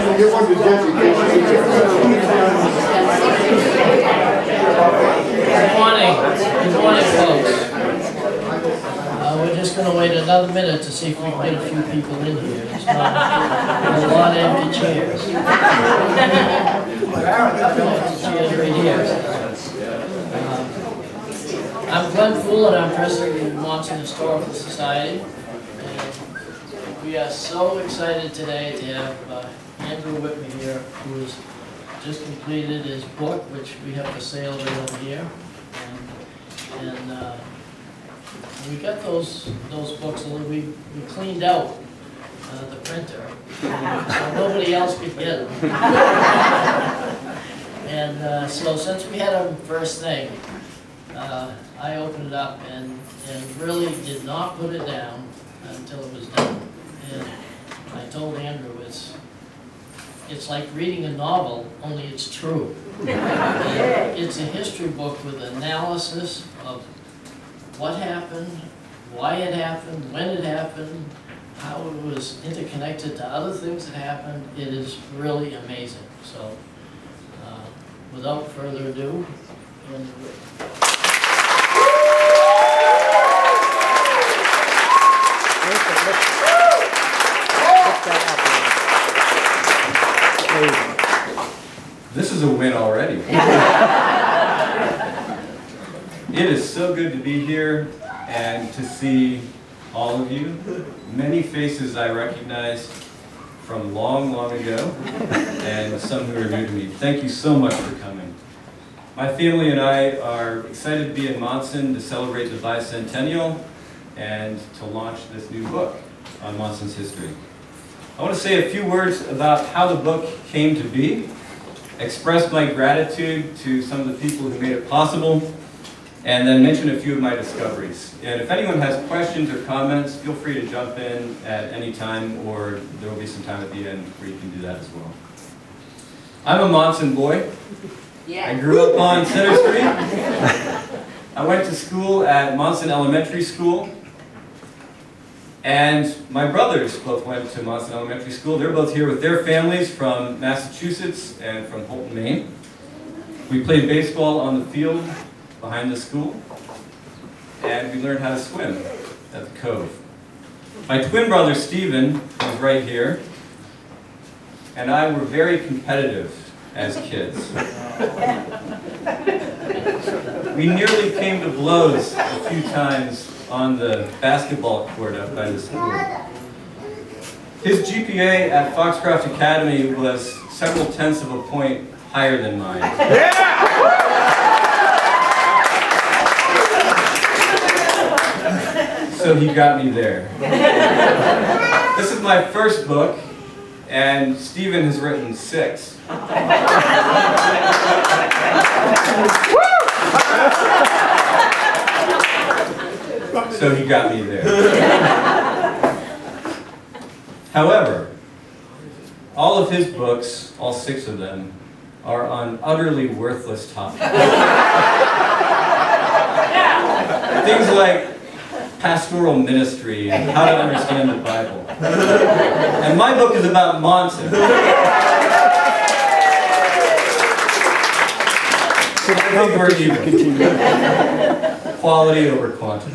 Good morning, folks. We're just going to wait another minute to see if we can get a few people in here. There's not a lot of empty chairs. Chairs right here. I'm Glenn Fool, and I'm president of the Monson Historical Society. And we are so excited today to have Andrew Witmer here, who has just completed his book, which we have for sale right over here. And we got those books, we cleaned out the printer, so nobody else could get them. And so since we had them first thing, I opened it up and really did not put it down until it was done. And I told Andrew, it's like reading a novel, only it's true. It's a history book with analysis of what happened, why it happened, when it happened, how it was interconnected to other things that happened. It is really amazing. So, without further ado, This is a win already. It is so good to be here and to see all of you. Many faces I recognize from long, long ago, and some who are new to me. Thank you so much for coming. My family and I are excited to be in Monson to celebrate the bicentennial and to launch this new book on Monson's history. I want to say a few words about how the book came to be, express my gratitude to some of the people who made it possible, and then mention a few of my discoveries. And if anyone has questions or comments, feel free to jump in at any time, or there will be some time at the end where you can do that as well. I'm a Monson boy. I grew up on Center Street. I went to school at Monson Elementary School. And my brothers both went to Monson Elementary School. They're both here with their families from Massachusetts and from Holton, Maine. We played baseball on the field behind the school, and we learned how to swim at the Cove. My twin brother Stephen, who's right here, and I were very competitive as kids. We nearly came to blows a few times on the basketball court up by the school. His GPA at Foxcroft Academy was several tenths of a point higher than mine. So he got me there. This is my first book, and Stephen has written 6. So he got me there. However, all of his books, all 6 of them, are on utterly worthless topics. Things like pastoral ministry and how to understand the Bible. And my book is about Monson. So I think we're even. Quality over quantity.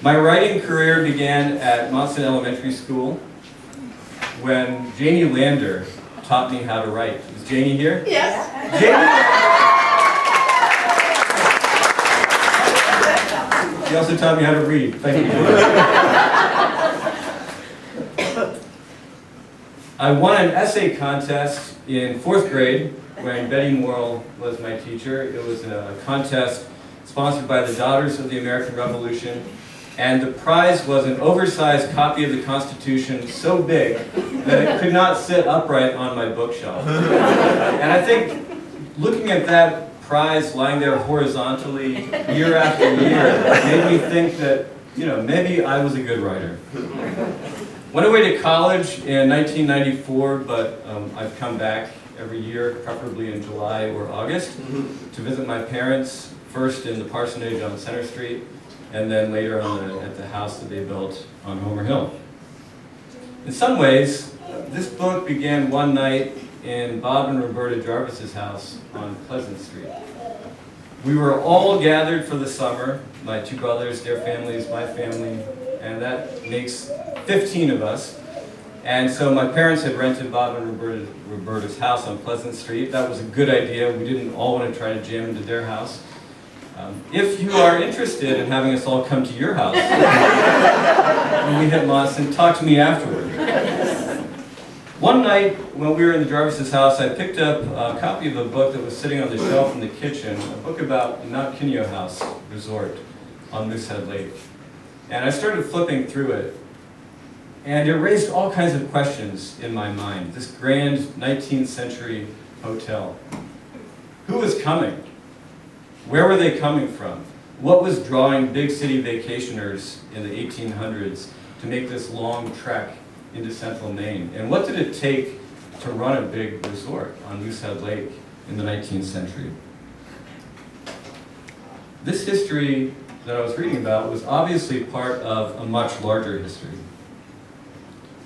My writing career began at Monson Elementary School when Janie Lander taught me how to write. Is Janie here? Yes. Janie? She also taught me how to read. Thank you. I won an essay contest in 4th grade when Betty Morrill was my teacher. It was a contest sponsored by the Daughters of the American Revolution, and the prize was an oversized copy of the Constitution so big that it could not sit upright on my bookshelf. And I think looking at that prize lying there horizontally year after year made me think that, maybe I was a good writer. Went away to college in 1994, but I've come back every year, preferably in July or August, to visit my parents, first in the parsonage on Center Street, and then later at the house that they built on Homer Hill. In some ways, this book began one night in Bob and Roberta Jarvis's house on Pleasant Street. We were all gathered for the summer, my two brothers, their families, my family, and that makes 15 of us. And so my parents had rented Bob and Roberta's house on Pleasant Street. That was a good idea. We didn't all want to try to jam into their house. If you are interested in having us all come to your house when we hit Monson, talk to me afterward. One night when we were in the Jarvis's house, I picked up a copy of a book that was sitting on the shelf in the kitchen, a book about the Mount Kineo House Resort on Moosehead Lake. And I started flipping through it, and it raised all kinds of questions in my mind. This grand 19th century hotel. Who was coming? Where were they coming from? What was drawing big city vacationers in the 1800s to make this long trek into central Maine? And what did it take to run a big resort on Moosehead Lake in the 19th century? This history that I was reading about was obviously part of a much larger history.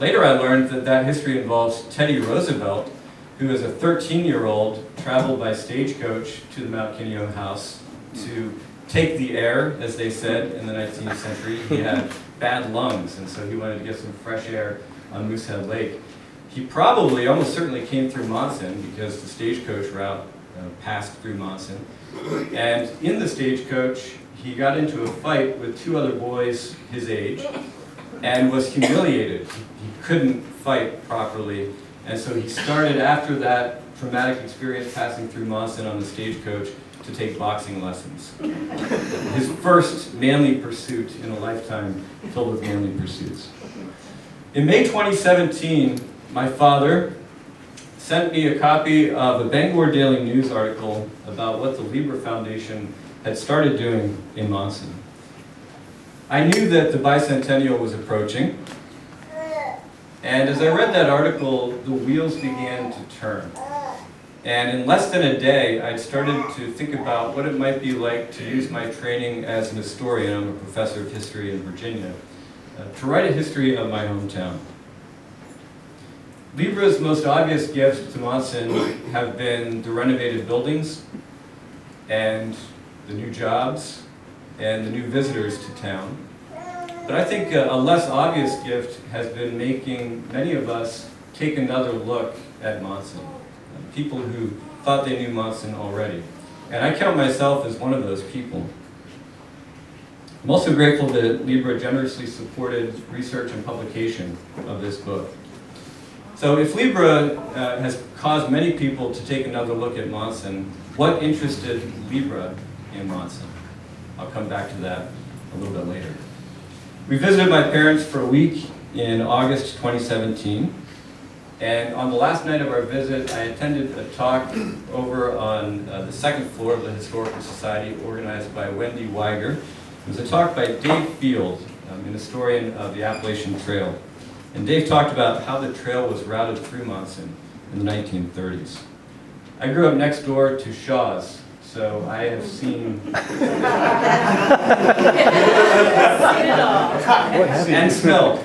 Later I learned that that history involves Teddy Roosevelt, who as a 13-year-old traveled by stagecoach to the Mount Kineo house to take the air, as they said in the 19th century. He had bad lungs, and so he wanted to get some fresh air on Moosehead Lake. He probably, almost certainly came through Monson because the stagecoach route passed through Monson. And in the stagecoach, he got into a fight with two other boys his age and was humiliated. He couldn't fight properly. And so he started, after that traumatic experience passing through Monson on the stagecoach, to take boxing lessons. His first manly pursuit in a lifetime filled with manly pursuits. In May 2017, my father sent me a copy of a Bangor Daily News article about what the Libra Foundation had started doing in Monson. I knew that the bicentennial was approaching, and as I read that article, the wheels began to turn. And in less than a day, I'd started to think about what it might be like to use my training as an historian, I'm a professor of history in Virginia, to write a history of my hometown. Libra's most obvious gifts to Monson have been the renovated buildings, and the new jobs, and the new visitors to town. But I think a less obvious gift has been making many of us take another look at Monson. People who thought they knew Monson already. And I count myself as one of those people. I'm also grateful that Libra generously supported research and publication of this book. So if Libra has caused many people to take another look at Monson, what interested Libra in Monson? I'll come back to that a little bit later. We visited my parents for a week in August 2017. And on the last night of our visit, I attended a talk over on the second floor of the Historical Society organized by Wendy Weiger. It was a talk by Dave Field, an historian of the Appalachian Trail. And Dave talked about how the trail was routed through Monson in the 1930s. I grew up next door to Shaw's, so I have seen and smelled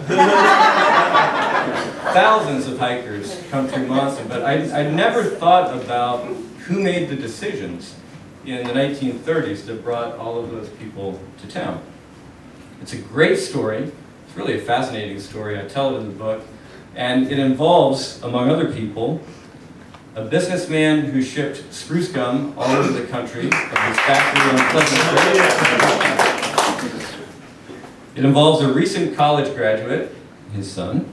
thousands of hikers come through Monson, but I never thought about who made the decisions in the 1930s that brought all of those people to town. It's a great story. It's really a fascinating story. I tell it in the book. And it involves, among other people, a businessman who shipped spruce gum all over the country from his factory on Pleasant Street. It involves a recent college graduate, his son,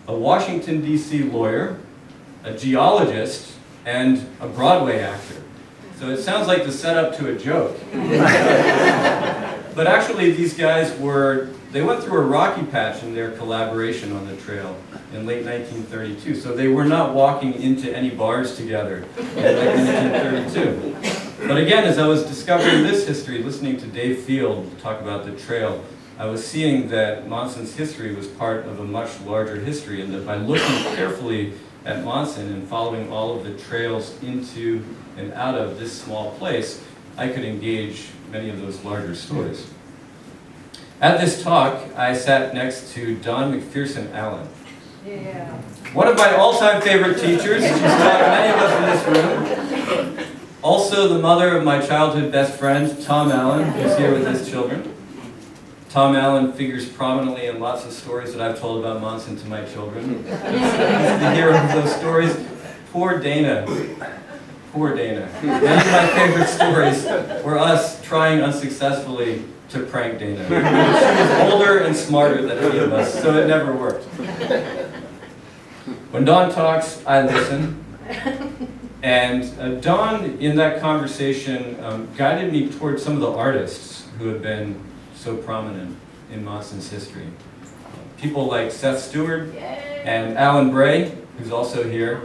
a Washington, D.C. lawyer, a geologist, and a Broadway actor. So it sounds like the setup to a joke. But actually these guys they went through a rocky patch in their collaboration on the trail in late 1932. So they were not walking into any bars together in late 1932. But again, as I was discovering this history, listening to Dave Field talk about the trail, I was seeing that Monson's history was part of a much larger history, and that by looking carefully at Monson and following all of the trails into and out of this small place, I could engage many of those larger stories. At this talk, I sat next to Don McPherson Allen. Yeah. One of my all-time favorite teachers. She's taught many of us in this room. Also the mother of my childhood best friend, Tom Allen, who's here with his children. Tom Allen figures prominently in lots of stories that I've told about Monson to my children. He's the hero of those stories. Poor Dana. Poor Dana. Many of my favorite stories were us trying unsuccessfully to prank Dana. She was older and smarter than any of us, so it never worked. When Dawn talks, I listen. And Dawn, in that conversation, guided me towards some of the artists who have been so prominent in Monson's history. People like Seth Stewart and Alan Bray, who's also here.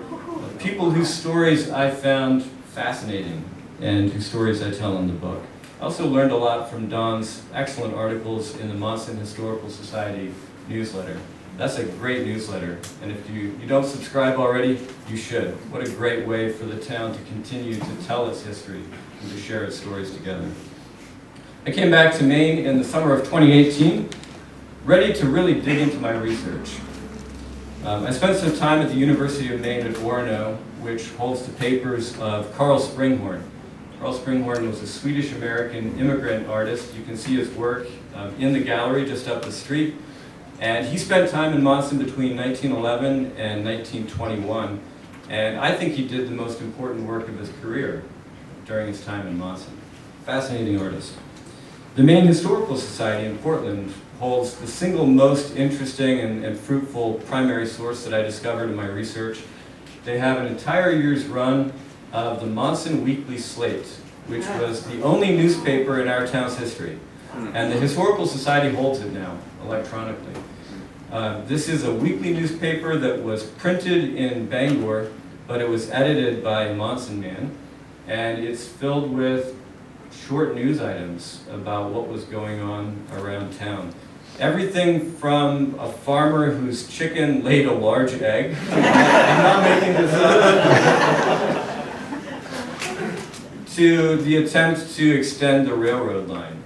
People whose stories I found fascinating and whose stories I tell in the book. I also learned a lot from Dawn's excellent articles in the Monson Historical Society newsletter. That's a great newsletter, and if you don't subscribe already, you should. What a great way for the town to continue to tell its history and to share its stories together. I came back to Maine in the summer of 2018, ready to really dig into my research. I spent some time at the University of Maine at Orono, which holds the papers of Carl Springhorn. Carl Springhorn was a Swedish-American immigrant artist. You can see his work in the gallery just up the street. And he spent time in Monson between 1911 and 1921. And I think he did the most important work of his career during his time in Monson. Fascinating artist. The Maine Historical Society in Portland holds the single most interesting and fruitful primary source that I discovered in my research. They have an entire year's run of the Monson Weekly Slate, which was the only newspaper in our town's history. And the Historical Society holds it now, electronically. This is a weekly newspaper that was printed in Bangor, but it was edited by a Monson man, and it's filled with short news items about what was going on around town. Everything from a farmer whose chicken laid a large egg, I'm not making this up, to the attempt to extend the railroad line.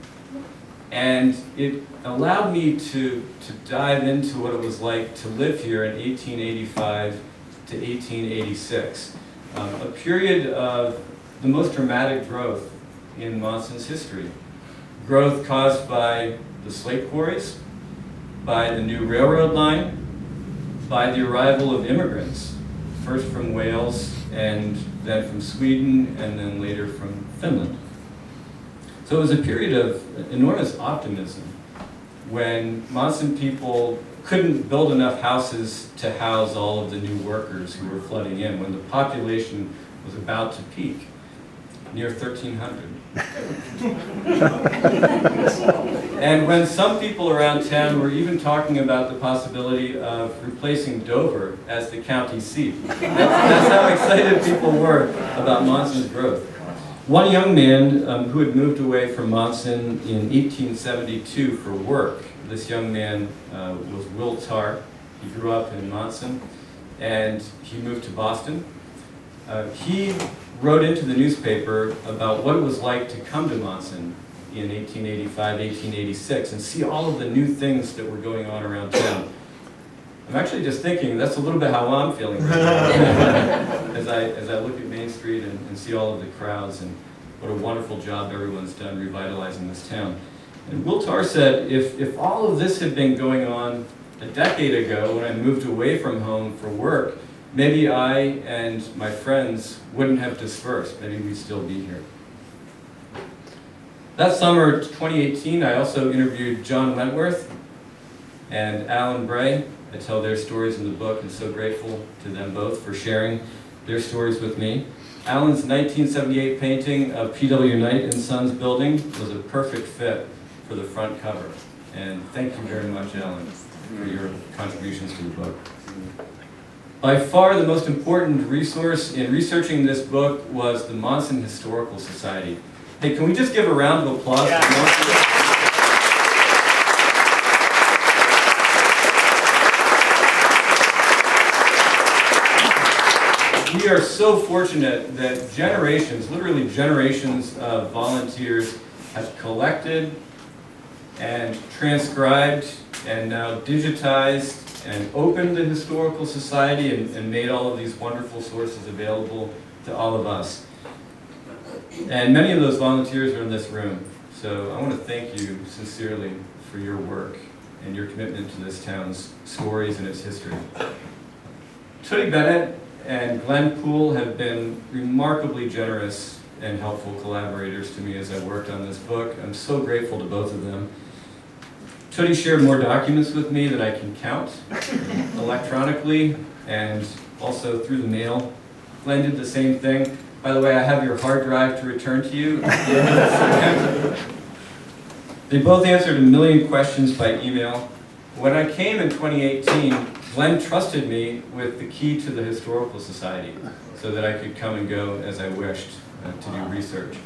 And it allowed me to dive into what it was like to live here in 1885 to 1886, a period of the most dramatic growth in Monson's history. Growth caused by the slate quarries, by the new railroad line, by the arrival of immigrants, first from Wales and then from Sweden and then later from Finland. So it was a period of enormous optimism when Monson people couldn't build enough houses to house all of the new workers who were flooding in, when the population was about to peak, near 1,300. And when some people around town were even talking about the possibility of replacing Dover as the county seat. That's how excited people were about Monson's growth. One young man who had moved away from Monson in 1872 for work, this young man was Will Tarr. He grew up in Monson, and he moved to Boston. He wrote into the newspaper about what it was like to come to Monson in 1885, 1886, and see all of the new things that were going on around town. I'm actually just thinking that's a little bit how I'm feeling right now as I look at Main Street and see all of the crowds and what a wonderful job everyone's done revitalizing this town. And Will Tarr said, if all of this had been going on a decade ago when I moved away from home for work, maybe I and my friends wouldn't have dispersed. Maybe we'd still be here. That summer, 2018, I also interviewed John Wentworth and Alan Bray. I tell their stories in the book, and so grateful to them both for sharing their stories with me. Alan's 1978 painting of P.W. Knight and Sons building was a perfect fit for the front cover. And thank you very much, Alan, for your contributions to the book. By far the most important resource in researching this book was the Monson Historical Society. Hey, can we just give a round of applause for Monson? We are so fortunate that generations, literally generations of volunteers have collected, and transcribed and now digitized and opened the Historical Society and made all of these wonderful sources available to all of us. And many of those volunteers are in this room. So I want to thank you sincerely for your work and your commitment to this town's stories and its history. Tootie Bennett and Glenn Poole have been remarkably generous and helpful collaborators to me as I worked on this book. I'm so grateful to both of them. Tootie shared more documents with me than I can count, electronically and also through the mail. Glenn did the same thing. By the way, I have your hard drive to return to you. They both answered a million questions by email. When I came in 2018, Glenn trusted me with the key to the Historical Society so that I could come and go as I wished to do research.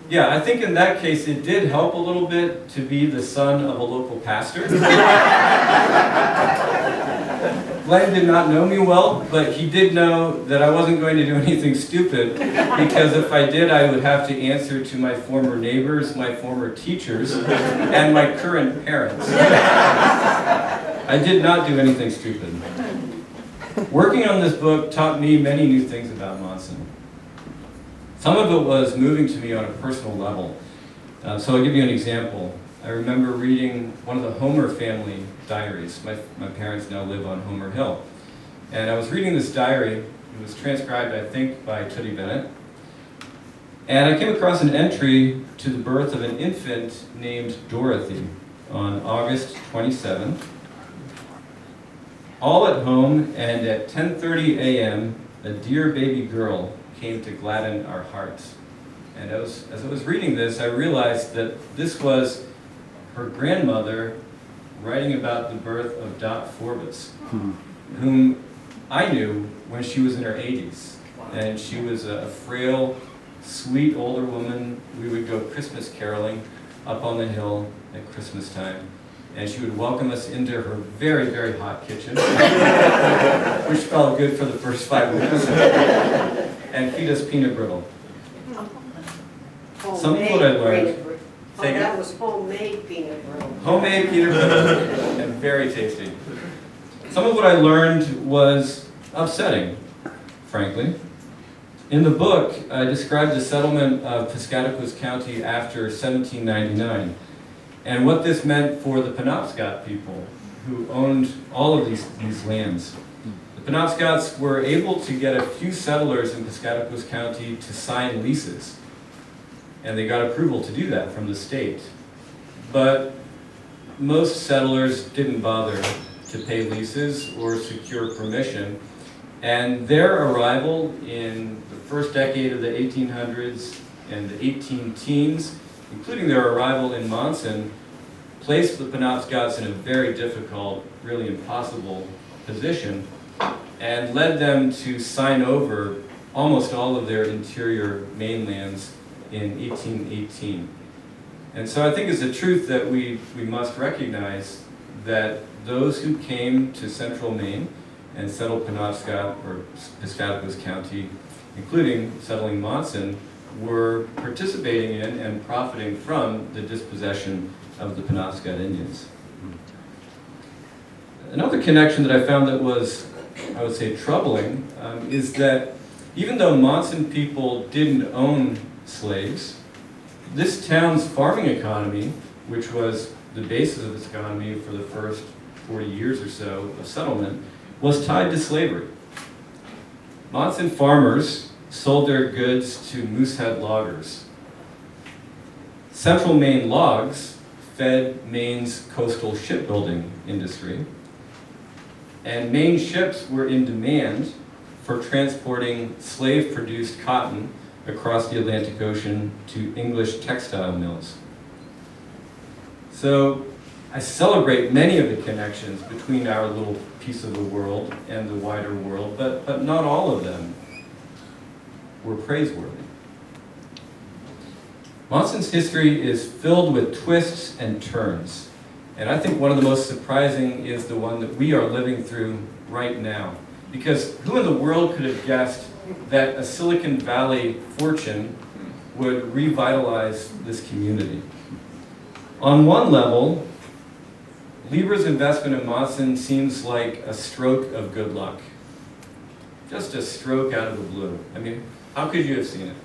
Yeah, I think in that case it did help a little bit to be the son of a local pastor. Glenn did not know me well, but he did know that I wasn't going to do anything stupid, because if I did, I would have to answer to my former neighbors, my former teachers, and my current parents. I did not do anything stupid. Working on this book taught me many new things about Monson. Some of it was moving to me on a personal level. So I'll give you an example. I remember reading one of the Homer family diaries. My parents now live on Homer Hill. And I was reading this diary. It was transcribed, I think, by Tootie Bennett. And I came across an entry to the birth of an infant named Dorothy on August 27th. All at home, and at 10:30 a.m., a dear baby girl came to gladden our hearts. And as I was reading this, I realized that this was her grandmother writing about the birth of Dot Forbes, whom I knew when she was in her 80s. And she was a frail, sweet older woman. We would go Christmas caroling up on the hill at Christmas time. And she would welcome us into her very, very hot kitchen, which felt good for the first 5 minutes, and feed us peanut brittle. Some of what I learned. That was homemade peanut brittle. Homemade peanut brittle, and very tasty. Some of what I learned was upsetting, frankly. In the book, I described the settlement of Piscataquis County after 1799. And what this meant for the Penobscot people who owned all of these lands. The Penobscots were able to get a few settlers in Piscataquis County to sign leases. And they got approval to do that from the state. But most settlers didn't bother to pay leases or secure permission. And their arrival in the first decade of the 1800s and the 18-teens, including their arrival in Monson, placed the Penobscots in a very difficult, really impossible position, and led them to sign over almost all of their interior mainlands in 1818. And so I think it's a truth that we must recognize that those who came to central Maine and settled Penobscot or Piscataquis County, including settling Monson, were participating in and profiting from the dispossession of the Penobscot Indians. Another connection that I found that was, I would say, troubling is that even though Monson people didn't own slaves, this town's farming economy, which was the basis of its economy for the first 40 years or so of settlement, was tied to slavery. Monson farmers sold their goods to Moosehead loggers. Central Maine logs fed Maine's coastal shipbuilding industry, and Maine ships were in demand for transporting slave-produced cotton across the Atlantic Ocean to English textile mills. So I celebrate many of the connections between our little piece of the world and the wider world, but not all of them were praiseworthy. Monson's history is filled with twists and turns, and I think one of the most surprising is the one that we are living through right now. Because who in the world could have guessed that a Silicon Valley fortune would revitalize this community? On one level, Lieber's investment in Monson seems like a stroke of good luck. Just a stroke out of the blue. I mean, how could you have seen it?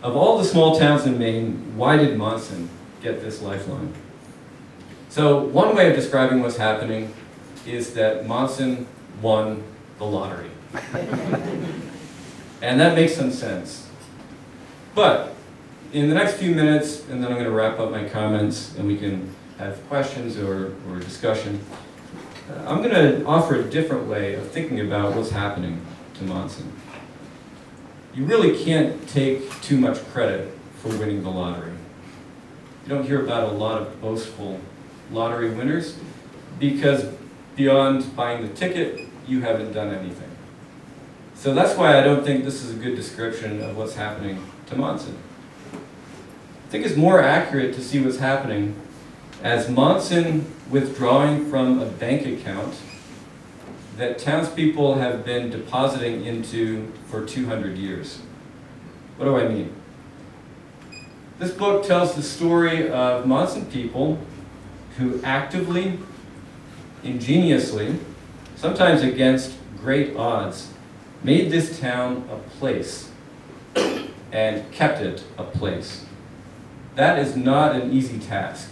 Of all the small towns in Maine, why did Monson get this lifeline? So one way of describing what's happening is that Monson won the lottery. And that makes some sense. But in the next few minutes, and then I'm going to wrap up my comments and we can have questions or discussion, I'm going to offer a different way of thinking about what's happening to Monson. You really can't take too much credit for winning the lottery. You don't hear about a lot of boastful lottery winners because beyond buying the ticket, you haven't done anything. So that's why I don't think this is a good description of what's happening to Monson. I think it's more accurate to see what's happening as Monson withdrawing from a bank account that townspeople have been depositing into for 200 years. What do I mean? This book tells the story of Monson people who actively, ingeniously, sometimes against great odds, made this town a place and kept it a place. That is not an easy task.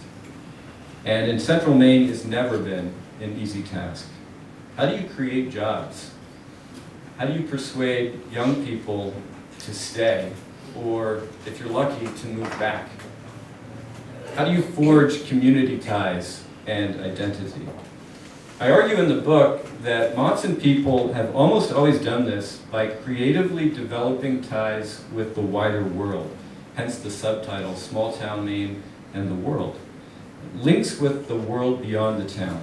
And in central Maine, it's never been an easy task. How do you create jobs? How do you persuade young people to stay, or if you're lucky, to move back? How do you forge community ties and identity? I argue in the book that Monson people have almost always done this by creatively developing ties with the wider world, hence the subtitle, Small Town Maine and the World. Links with the world beyond the town.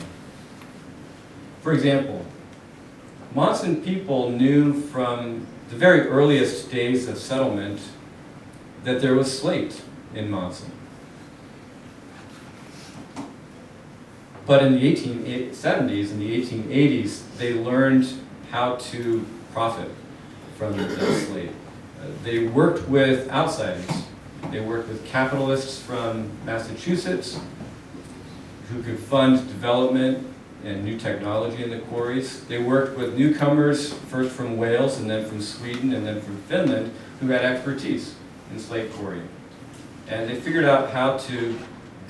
For example, Monson people knew from the very earliest days of settlement that there was slate in Monson. But in the 1870s and the 1880s, they learned how to profit from that slate. They worked with outsiders. They worked with capitalists from Massachusetts who could fund development and new technology in the quarries. They worked with newcomers, first from Wales and then from Sweden and then from Finland, who had expertise in slate quarrying. And they figured out how to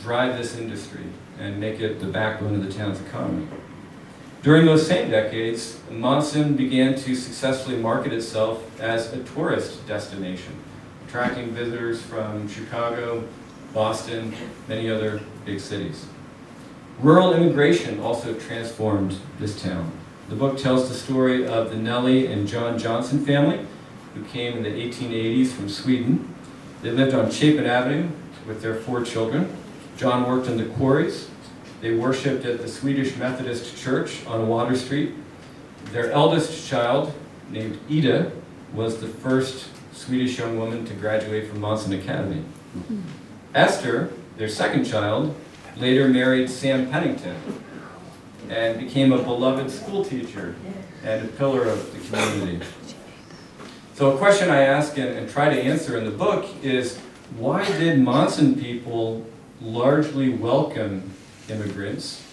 drive this industry and make it the backbone of the town's economy. During those same decades, Monson began to successfully market itself as a tourist destination, attracting visitors from Chicago, Boston, many other big cities. Rural immigration also transformed this town. The book tells the story of the Nellie and John Johnson family, who came in the 1880s from Sweden. They lived on Chapin Avenue with their 4 children. John worked in the quarries. They worshipped at the Swedish Methodist Church on Water Street. Their eldest child, named Ida, was the first Swedish young woman to graduate from Monson Academy. Esther, their second child, later married Sam Pennington and became a beloved school teacher and a pillar of the community. So a question I ask and try to answer in the book is, why did Monson people largely welcome immigrants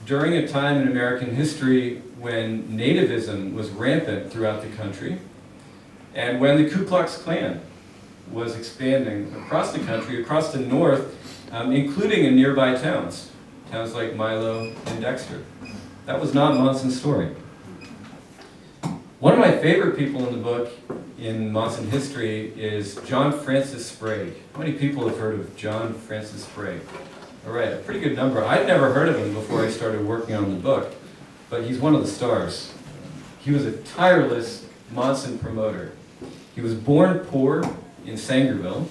during a time in American history when nativism was rampant throughout the country and when the Ku Klux Klan was expanding across the country, across the north, including in nearby towns like Milo and Dexter? That was not Monson's story. One of my favorite people in the book in Monson history is John Francis Sprague. How many people have heard of John Francis Sprague? All right, a pretty good number. I'd never heard of him before I started working on the book, but he's one of the stars. He was a tireless Monson promoter. He was born poor in Sangerville.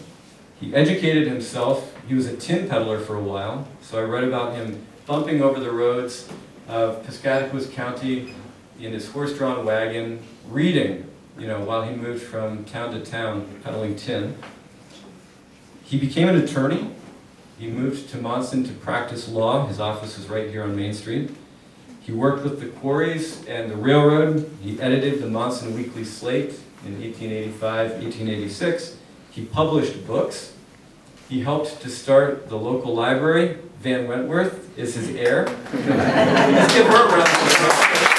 He educated himself. He was a tin peddler for a while, so I read about him bumping over the roads of Piscataquis County in his horse-drawn wagon, reading, while he moved from town to town peddling tin. He became an attorney. He moved to Monson to practice law. His office was right here on Main Street. He worked with the quarries and the railroad. He edited the Monson Weekly Slate in 1885, 1886. He published books. He helped to start the local library. Van Wentworth is his heir. Let's give her a round of applause.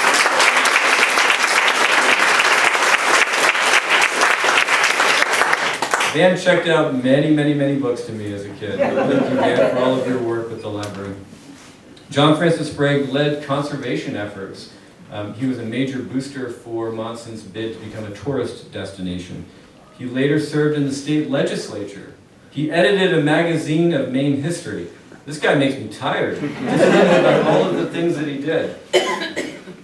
Van checked out many books to me as a kid. Thank you, Van, for all of your work with the library. John Francis Sprague led conservation efforts. He was a major booster for Monson's bid to become a tourist destination. He later served in the state legislature. He edited a magazine of Maine history. This guy makes me tired, just thinking about all of the things that he did.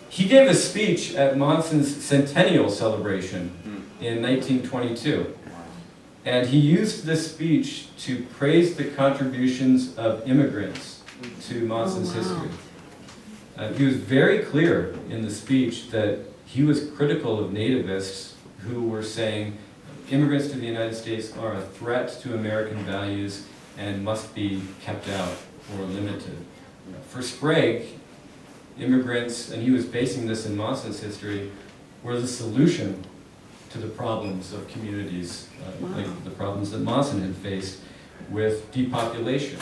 He gave a speech at Monson's centennial celebration in 1922. And he used this speech to praise the contributions of immigrants to Monson's history. He was very clear in the speech that he was critical of nativists who were saying immigrants to the United States are a threat to American values and must be kept out or limited. For Sprague, immigrants, and he was basing this in Monson's history, were the solution to the problems of communities, like the problems that Monson had faced with depopulation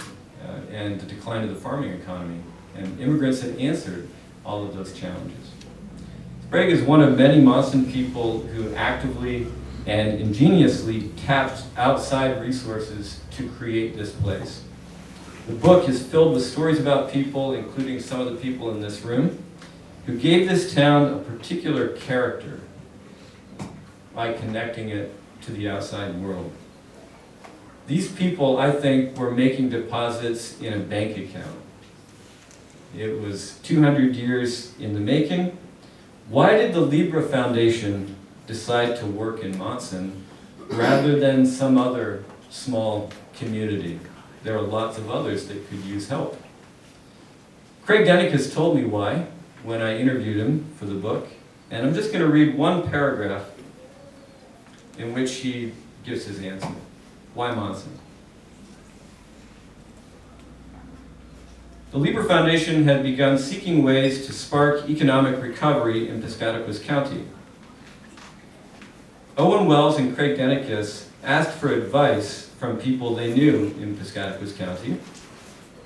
and the decline of the farming economy. And immigrants had answered all of those challenges. Sprague is one of many Monson people who actively and ingeniously tapped outside resources to create this place. The book is filled with stories about people, including some of the people in this room, who gave this town a particular character by connecting it to the outside world. These people, I think, were making deposits in a bank account. It was 200 years in the making. Why did the Libra Foundation decide to work in Monson rather than some other small community? There are lots of others that could use help. Craig Denikus told me why when I interviewed him for the book, and I'm just going to read one paragraph in which he gives his answer. Why Monson? The Lieber Foundation had begun seeking ways to spark economic recovery in Piscataquis County. Owen Wells and Craig Denikus asked for advice from people they knew in Piscataquis County,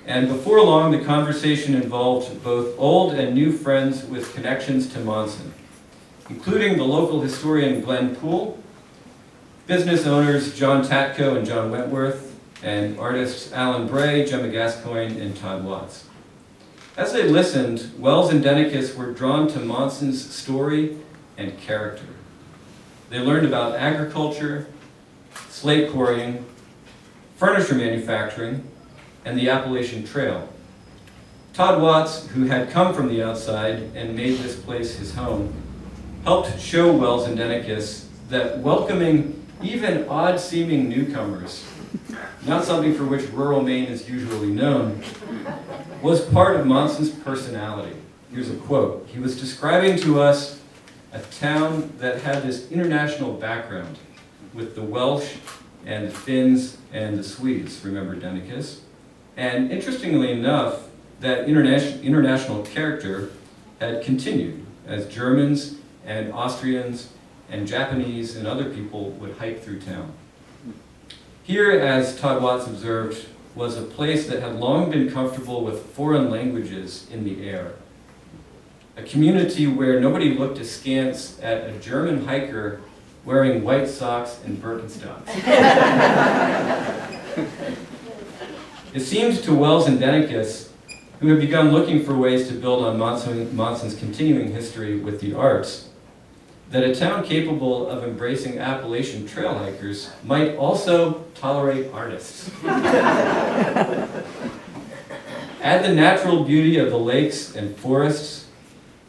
and before long the conversation involved both old and new friends with connections to Monson, including the local historian Glenn Poole, business owners John Tatko and John Wentworth, and artists Alan Bray, Gemma Gascoigne, and Todd Watts. As they listened, Wells and Denikus were drawn to Monson's story and character. They learned about agriculture, slate quarrying, furniture manufacturing, and the Appalachian Trail. Todd Watts, who had come from the outside and made this place his home, helped show Wells and Denikus that welcoming even odd-seeming newcomers, not something for which rural Maine is usually known, was part of Monson's personality. Here's a quote. He was describing to us a town that had this international background with the Welsh and the Finns and the Swedes, remember Denikus. And interestingly enough, that international character had continued as Germans and Austrians and Japanese and other people would hike through town. Here, as Todd Watts observed, was a place that had long been comfortable with foreign languages in the air. A community where nobody looked askance at a German hiker wearing white socks and Birkenstocks. It seemed to Wells and Denikus, who had begun looking for ways to build on Monson's continuing history with the arts, that a town capable of embracing Appalachian trail hikers might also tolerate artists. Add the natural beauty of the lakes and forests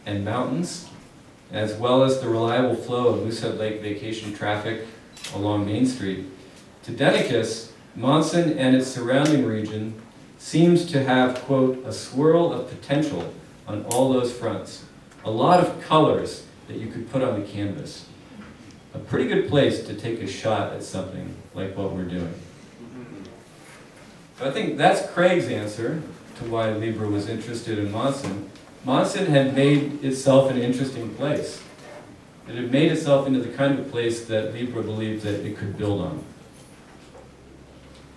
and mountains, as well as the reliable flow of Moosehead Lake vacation traffic along Main Street, to Denikus, Monson and its surrounding region seems to have, quote, a swirl of potential on all those fronts, a lot of colors that you could put on the canvas. A pretty good place to take a shot at something like what we're doing. So I think that's Craig's answer to why Libra was interested in Monson. Monson had made itself an interesting place. It had made itself into the kind of place that Libra believed that it could build on.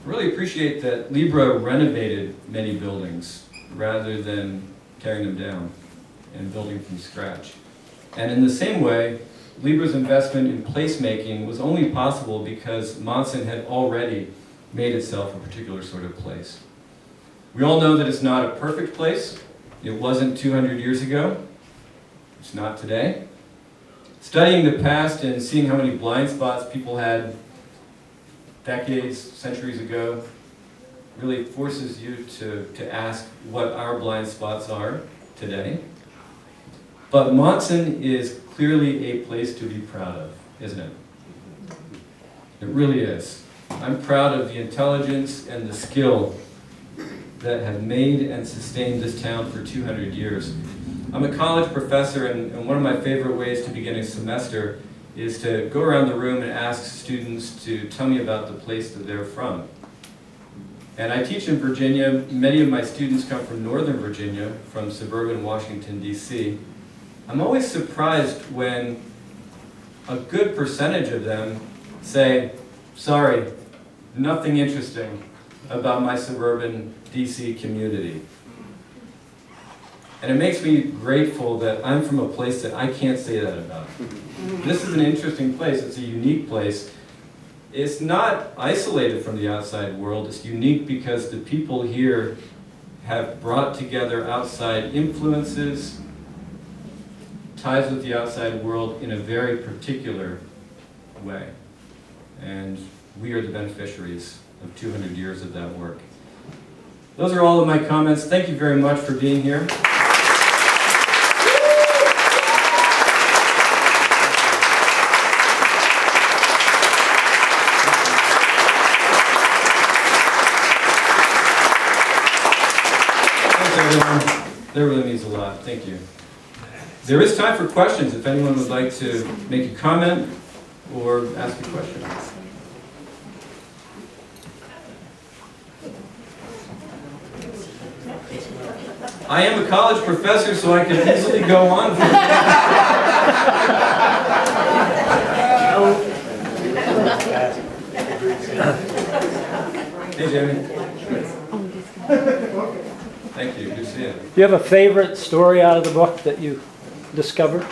really appreciate that Libra renovated many buildings rather than tearing them down and building from scratch. And in the same way, Libra's investment in placemaking was only possible because Monson had already made itself a particular sort of place. We all know that it's not a perfect place. It wasn't 200 years ago. It's not today. Studying the past and seeing how many blind spots people had decades, centuries ago, really forces you to ask what our blind spots are today. But Monson is clearly a place to be proud of, isn't it? It really is. I'm proud of the intelligence and the skill that have made and sustained this town for 200 years. I'm a college professor, and one of my favorite ways to begin a semester is to go around the room and ask students to tell me about the place that they're from. And I teach in Virginia. Many of my students come from Northern Virginia, from suburban Washington, D.C. I'm always surprised when a good percentage of them say, sorry, nothing interesting about my suburban D.C. community. And it makes me grateful that I'm from a place that I can't say that about. This is an interesting place. It's a unique place. It's not isolated from the outside world. It's unique because the people here have brought together outside influences, ties with the outside world in a very particular way. And we are the beneficiaries of 200 years of that work. Those are all of my comments. Thank you very much for being here. That really means a lot. Thank you. There is time for questions if anyone would like to make a comment or ask a question. I am a college professor, so I can easily go on. Hey, Jamie. Thank you. Good to see you. Do you have a favorite story out of the book that you discovered?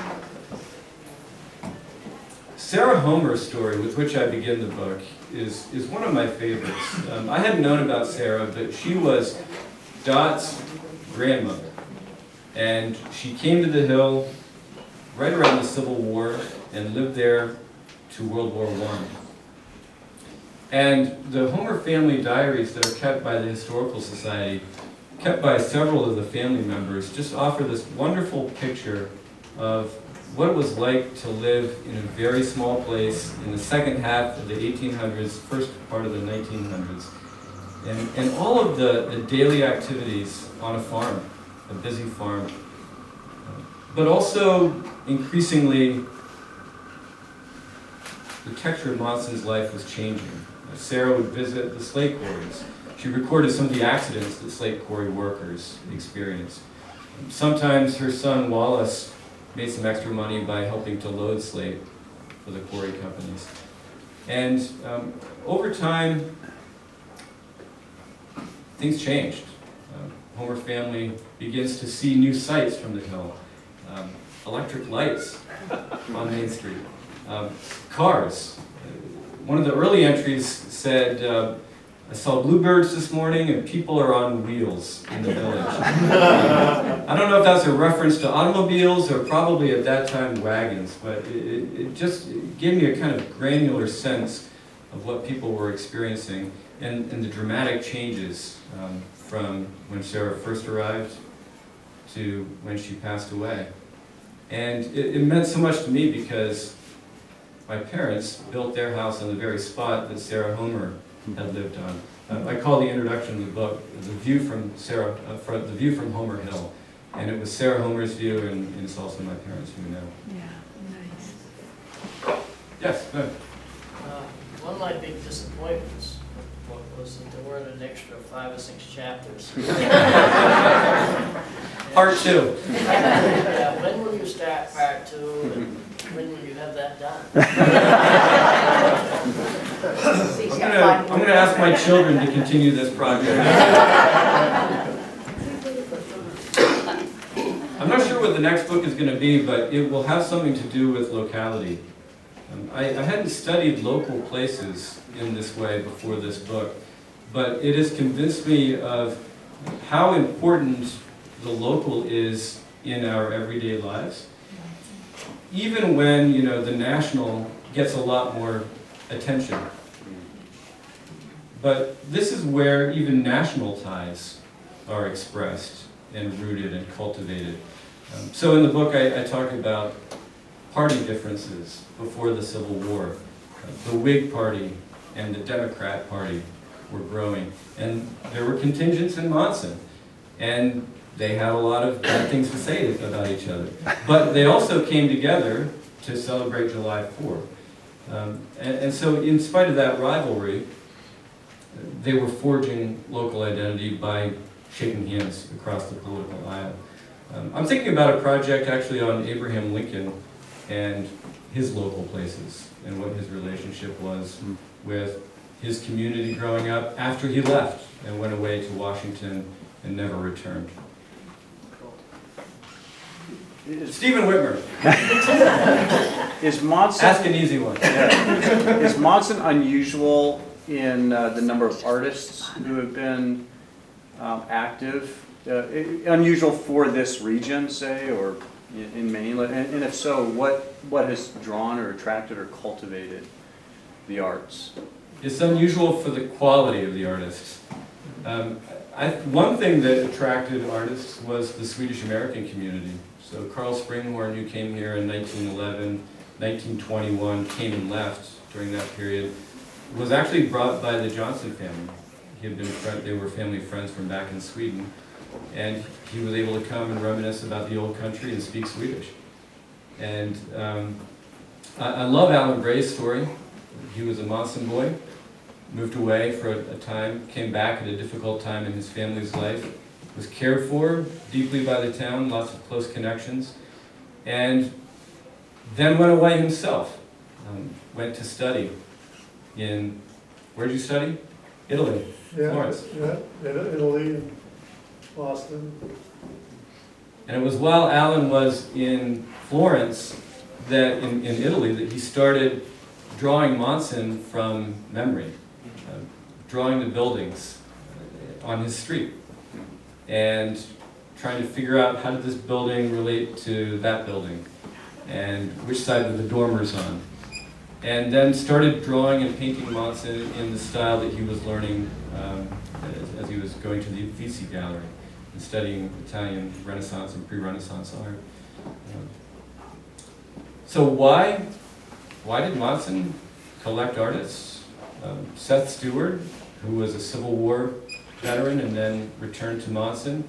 Sarah Homer's story, with which I begin the book, is one of my favorites. I hadn't known about Sarah, but she was Dot's grandmother. And she came to the Hill right around the Civil War and lived there to World War I. And the Homer family diaries that are kept by the Historical Society, kept by several of the family members, just offer this wonderful picture of what it was like to live in a very small place in the second half of the 1800s, first part of the 1900s. And all of the daily activities on a farm, a busy farm. But also, increasingly, the texture of Monson's life was changing. Sarah would visit the slate quarries. She recorded some of the accidents that slate quarry workers experienced. Sometimes her son Wallace made some extra money by helping to load slate for the quarry companies. And over time, things changed. Homer family begins to see new sights from the Hill. Electric lights on Main Street. Cars. One of the early entries said, I saw bluebirds this morning and people are on wheels in the village. I don't know if that's a reference to automobiles or probably at that time wagons, but it just gave me a kind of granular sense of what people were experiencing and the dramatic changes from when Sarah first arrived to when she passed away. And it meant so much to me because my parents built their house on the very spot that Sarah Homer had lived on. I call the introduction of the book "The View from the View from Homer Hill," and it was Sarah Homer's view, and it's also my parents' view now. Yeah, nice. Yes, go ahead. One of my big disappointments was that there weren't an extra 5 or 6 chapters. Part 2. Yeah, when will you start part 2, and when will you have that done? I'm gonna ask my children to continue this project. I'm not sure what the next book is going to be, but it will have something to do with locality. I hadn't studied local places in this way before this book, but it has convinced me of how important the local is in our everyday lives. Even when, you know, the national gets a lot more attention. But this is where even national ties are expressed and rooted and cultivated. So in the book I talk about party differences before the Civil War. The Whig Party and the Democrat Party were growing, and there were contingents in Monson, and they had a lot of bad things to say about each other. But they also came together to celebrate July 4th. And so in spite of that rivalry, they were forging local identity by shaking hands across the political aisle. I'm thinking about a project actually on Abraham Lincoln and his local places and what his relationship was with his community growing up after he left and went away to Washington and never returned. Stephen Witmer. Is Monson, Ask an easy one. is Monson unusual in the number of artists who have been active? Unusual for this region, say, or in Maine? And if so, what has drawn or attracted or cultivated the arts? It's unusual for the quality of the artists. One thing that attracted artists was the Swedish American community. So Carl Springhorn, who came here in 1911, 1921, came and left during that period, was actually brought by the Johnson family. They were family friends from back in Sweden, and he was able to come and reminisce about the old country and speak Swedish. And I love Alan Bray's story. He was a Monson boy, moved away for a time, came back at a difficult time in his family's life, was cared for deeply by the town, lots of close connections, and then went away himself. Went to study in, where did you study? Italy, Florence. Yeah, Italy and Boston. And it was while Alan was in Florence, that in Italy, that he started drawing Monson from memory, drawing the buildings on his street, and trying to figure out how did this building relate to that building, and which side were the dormers on. And then started drawing and painting Monson in the style that he was learning as he was going to the Uffizi Gallery and studying Italian Renaissance and pre-Renaissance art. So why did Monson collect artists? Seth Stewart, who was a Civil War veteran and then returned to Monson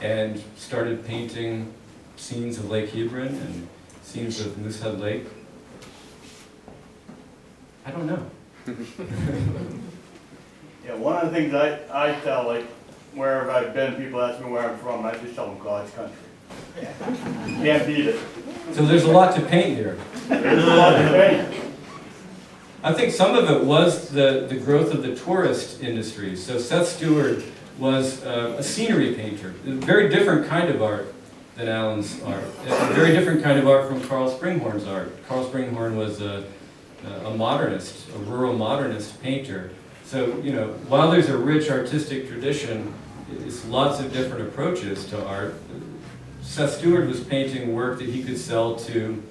and started painting scenes of Lake Hebron and scenes of Moosehead Lake. I don't know. Yeah, one of the things I tell, like, wherever I've been, people ask me where I'm from, I just tell them God's country. Can't beat it. So there's a lot to paint here. There's a lot to paint. I think some of it was the growth of the tourist industry. So Seth Stewart was a scenery painter, a very different kind of art than Alan's art, a very different kind of art from Carl Springhorn's art. Carl Springhorn was a modernist, a rural modernist painter. So, you know, while there's a rich artistic tradition, it's lots of different approaches to art. Seth Stewart was painting work that he could sell to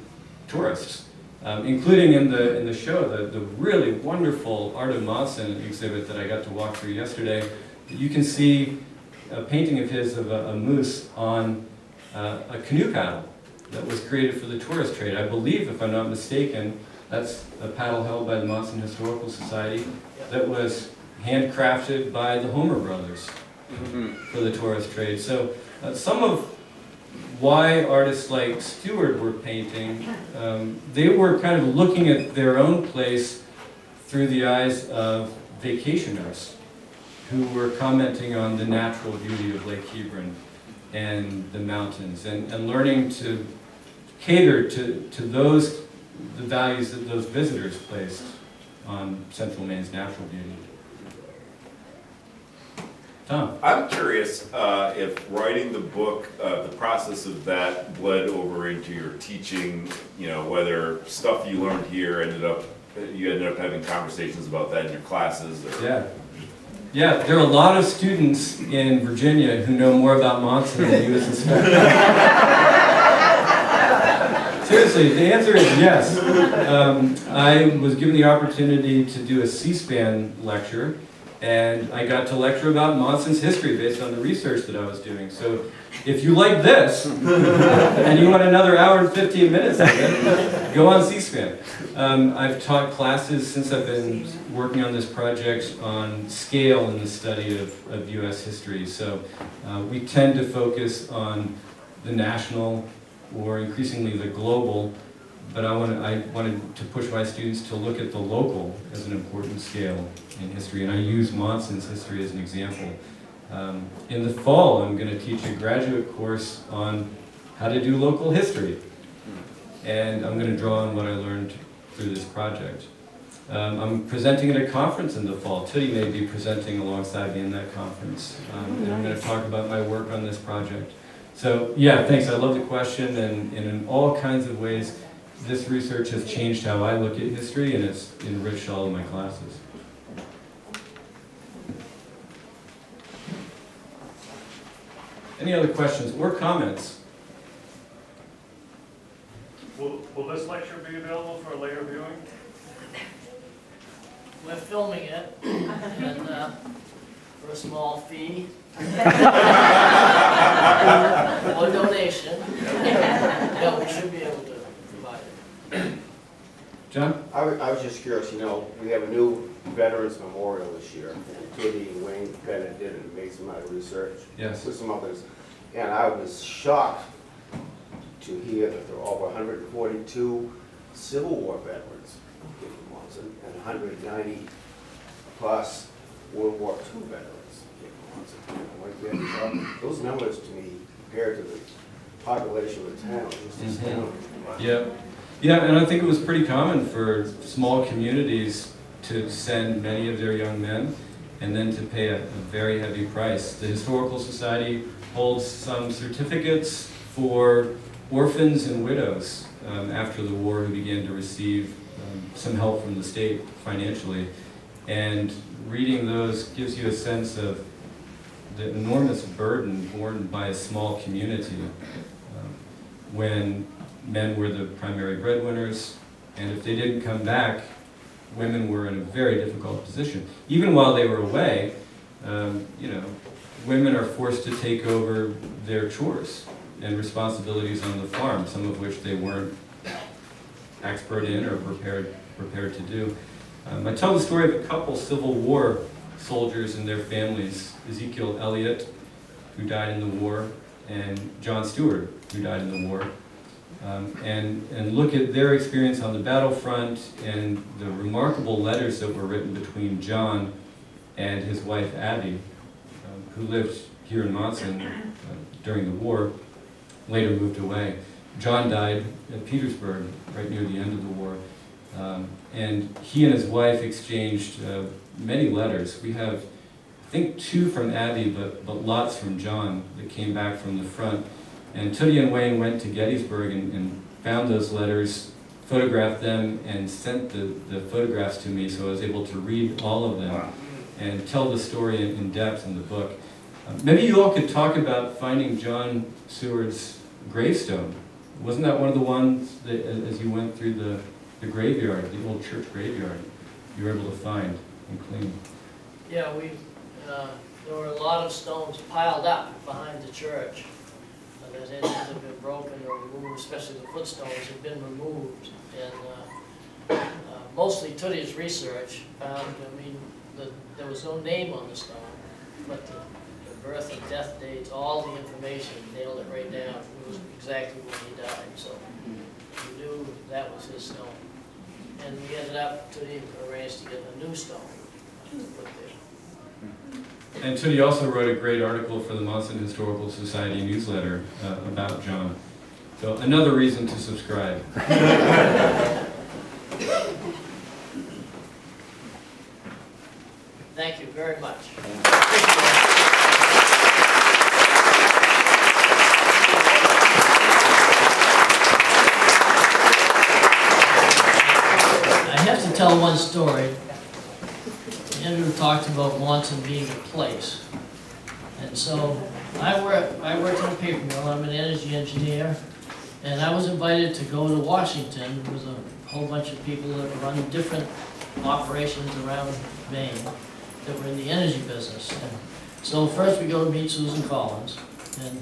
tourists, including in the show, the really wonderful Art of Monson exhibit that I got to walk through yesterday. You can see a painting of his of a moose on a canoe paddle that was created for the tourist trade. I believe, if I'm not mistaken, that's a paddle held by the Monson Historical Society that was handcrafted by the Homer brothers for the tourist trade. So some of why artists like Stewart were painting, they were kind of looking at their own place through the eyes of vacationers who were commenting on the natural beauty of Lake Hebron and the mountains, and learning to cater to the values that those visitors placed on Central Maine's natural beauty. Tom? I'm curious if writing the book, the process of that bled over into your teaching, you know, whether stuff you learned here you ended up having conversations about that in your classes or... Yeah. Yeah, there are a lot of students in Virginia who know more about Monson than you would suspect. Seriously, the answer is yes. I was given the opportunity to do a C-SPAN lecture, and I got to lecture about Monson's history based on the research that I was doing. So if you like this, and you want another hour and 15 minutes of it, go on C-SPAN. I've taught classes since I've been working on this project on scale in the study of U.S. history. So we tend to focus on the national or increasingly the global, but I wanted to push my students to look at the local as an important scale in history, and I use Monson's history as an example. In the fall, I'm going to teach a graduate course on how to do local history, and I'm going to draw on what I learned through this project. I'm presenting at a conference in the fall. Tootie may be presenting alongside me in that conference, and I'm going to talk about my work on this project. So yeah, thanks. I love the question, and in all kinds of ways, this research has changed how I look at history, and it's enriched all of my classes. Any other questions or comments? Will this lecture be available for a later viewing? We're filming it, and for a small fee, or donation, yeah, we should be able to provide it. John? I was just curious, you know, we have a new Veterans Memorial this year, and Tootie and Wayne Bennett did an amazing amount of research. Yes. With some others, and I was shocked to hear that there are over 142 Civil War veterans in Monson and 190 plus World War II veterans in Monson. Those numbers to me, compared to the population of the town, just astounding. Yeah. Yeah, and I think it was pretty common for small communities to send many of their young men and then to pay a very heavy price. The Historical Society holds some certificates for orphans and widows after the war who began to receive some help from the state financially. And reading those gives you a sense of the enormous burden borne by a small community when men were the primary breadwinners, and if they didn't come back, women were in a very difficult position. Even while they were away, you know, women are forced to take over their chores and responsibilities on the farm, some of which they weren't expert in or prepared to do. I tell the story of a couple Civil War soldiers and their families, Ezekiel Elliott, who died in the war, and John Stewart, who died in the war. And look at their experience on the battlefront and the remarkable letters that were written between John and his wife Abby, who lived here in Monson during the war, later moved away. John died at Petersburg right near the end of the war, and he and his wife exchanged many letters. We have, I think, 2 from Abby, but lots from John that came back from the front. And Tootie and Wayne went to Gettysburg and found those letters, photographed them, and sent the photographs to me, so I was able to read all of them and tell the story in depth in the book. Maybe you all could talk about finding John Seward's gravestone. Wasn't that one of the ones that, as you went through the graveyard, the old church graveyard, you were able to find and clean? Yeah, there were a lot of stones piled up behind the church that had either been broken or removed, especially the footstones had been removed. And mostly Tootie's research found, there was no name on the stone, but the birth and death dates, all the information, nailed it right down. It was exactly when he died, so we knew that was his stone. And we ended up, Tootie arranged to get a new stone to put there. And Tootie also wrote a great article for the Monson Historical Society newsletter about John. So another reason to subscribe. you very much. I have to tell one story. Andrew talked about Monson being a place. And so I worked in a paper mill. I'm an energy engineer. And I was invited to go to Washington. There was a whole bunch of people that run different operations around Maine that were in the energy business. And so first we go to meet Susan Collins. And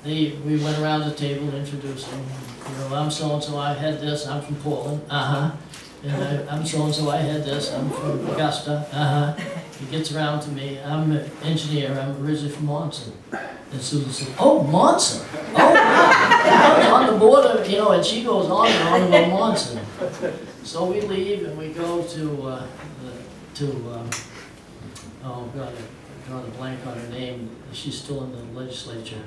we went around the table and introduced them. You know, I'm so-and-so, I had this, I'm from Portland, And I'm so-and-so, I had this, I'm from Augusta, He gets around to me, I'm an engineer, I'm originally from Monson. And Susan said, oh, Monson, oh, wow, on the border, you know, and she goes on and on about Monson. So we leave and we go to oh God, I draw the blank on her name, she's still in the legislature.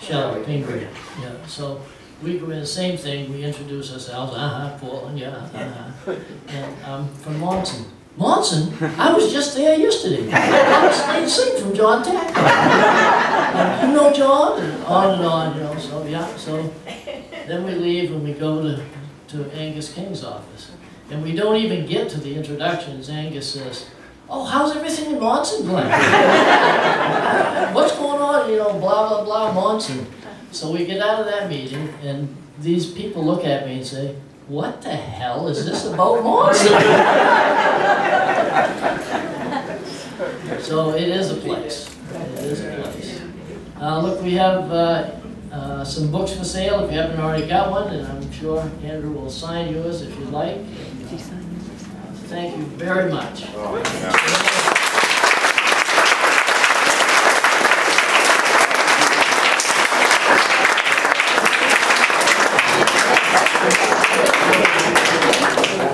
Shelley Pingree, yeah, so we go in the same thing, we introduce ourselves, Portland, yeah, and I'm from Monson. Monson? I was just there yesterday. I was staying sing from John Tack. You know John? And on, you know, so yeah, so then we leave and we go to Angus King's office. And we don't even get to the introductions. Angus says, oh, how's everything in Monson going? What's going on, you know, blah, blah, blah, Monson. So we get out of that meeting, and these people look at me and say, what the hell is this about Monson? So it is a place. It is a place. Look, we have some books for sale if you haven't already got one, and I'm sure Andrew will sign yours if you'd like. Thank you very much.